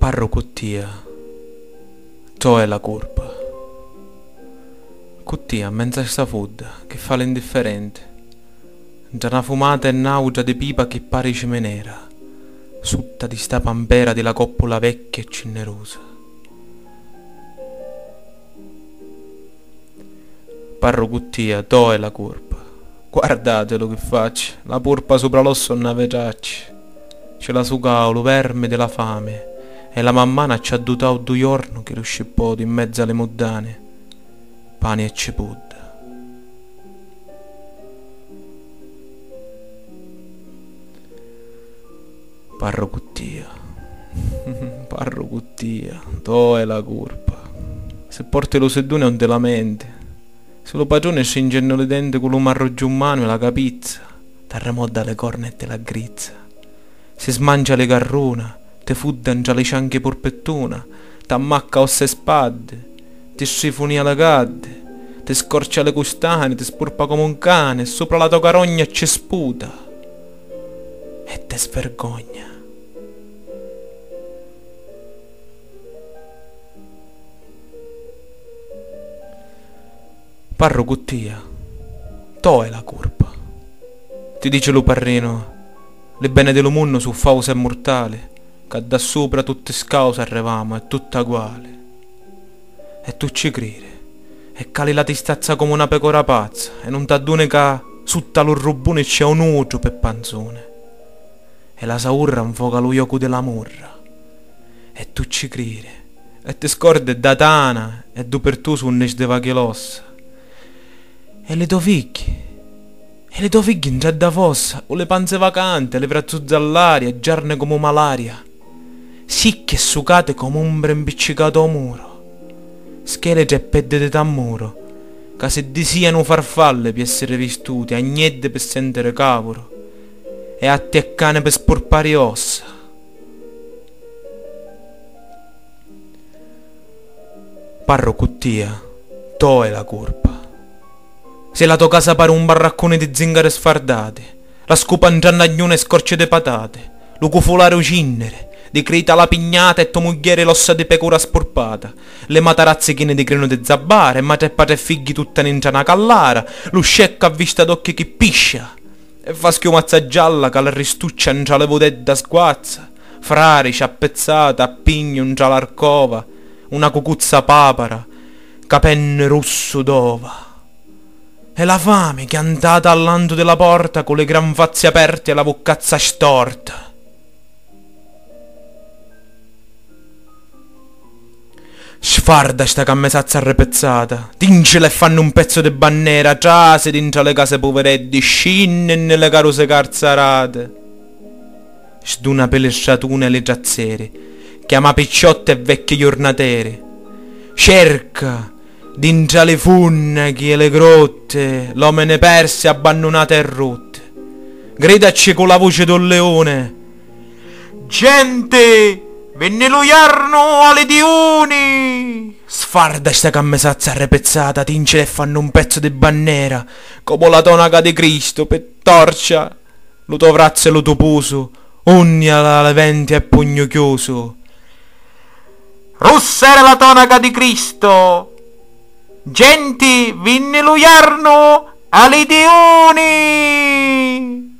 Parro cuttia, to è la colpa. Cuttia, mentre sta fudda, che fa l'indifferente. Già una fumata e naugia di pipa che pare cimenera, sutta di sta pampera della coppola vecchia e cinnerosa. Parro cuttia, to è la colpa. Guardatelo che faccio, la polpa sopra l'osso non vedracci. Ce la sucao lo verme della fame e la mammana ci ha dotato 2 giorni che lo scippò in mezzo alle muddane, pane e cepudda. Parro cuttia, parro cuttia, to è la colpa. Se porti lo sedune non te la mente, se lo padrone scingenno le denti con lo marro giù mano e la capizza, t'arremodda le corna e te la grizza. Si smangia le carruna, te fuddan già le cianche porpettuna, t'ammacca ossa e spade, ti scifunia la cadde, ti scorcia le costane, ti spurpa come un cane, e sopra la tua carogna ci sputa e te svergogna. Parro cuttia, to è la colpa. Ti dice lo parrino, le bene dello mondo su fausa e mortale, che da sopra tutte scause arrivamo e tutta uguale. E tu ci credi, e cali la ti stazza come una pecora pazza, e non t'addune che sutta lo rubone c'è un uocio per panzone, e la saurra infoca lo ioco della morra, e tu ci credi, e ti scordi da tana, e tu per tu su un de vaghe l'ossa, e le tue figlie già da fossa, o le panze vacanti, le brazzuzze all'aria, giarne come malaria, sicche sucate come ombre impiccicato a muro, scheletri e pedde di tammuro, che se di siano farfalle per essere vistuti, agnette per sentire cavolo, e atti e cane per sporpare ossa. Parro cuttia, to è la colpa. Se la tua casa pare un barraccone di zingare sfardate, la scopa in giannaglione e scorce de patate, lo cufolare cinnere, di creta la pignata e tua mogliere l'ossa di pecora sporpata, le matarazze chine di greno de zabbare, e madre e padre e figli tutta in una callara, lo scecco a vista d'occhi che piscia, e fa schiumazza gialla che la ristuccia in già le vodedda sguazza, frari ciappezzata a pigno in già l'arcova, una cucuzza papara, capenne rosso d'ova. E la fame che è andata all'anto della porta con le gran fazze aperte e la boccazza storta. Sfarda sta cammesazza arrepezzata, tingela e fanno un pezzo di bannera, trase dentro le case povereddi, scinne nelle carose carzarate. Sduna per le stratune e le trazzere, chiama picciotte e vecchie giornatere, cerca dentro le funnechi e le grotte, l'omene perse abbandonate e rotte. Gridaci con la voce del leone: gente, venne lo iarno alle diuni! Sfarda sta cammesazza arrepezzata, tincele e fanno un pezzo di bannera, come la tonaca di Cristo, per torcia, lo tuo vrazzo e lo tuo puso, ogni alla leventi e pugno chiuso. Rossa era la tonaca di Cristo! Genti, vinne lo iarno alle diuni!